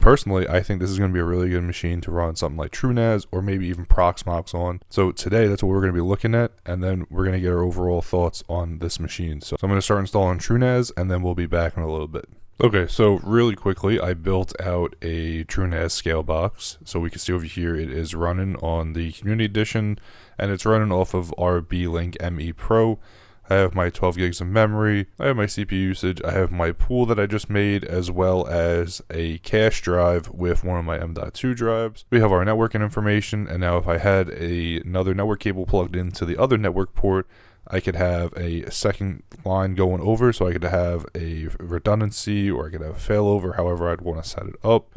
personally, I think this is going to be a really good machine to run something like TrueNAS or maybe even Proxmox on. So today, that's what we're going to be looking at, and then we're going to get our overall thoughts on this machine. So I'm going to start installing TrueNAS, and then we'll be back in a little bit. Okay, so really quickly, I built out a TrueNAS scale box. So we can see over here, it is running on the Community Edition, and it's running off of our Beelink ME Pro. I have my 12 gigs of memory, I have my CPU usage, I have my pool that I just made, as well as a cache drive with one of my M.2 drives. We have our networking information, and now if I had another network cable plugged into the other network port, I could have a second line going over, so I could have a redundancy, or I could have a failover, however I'd want to set it up.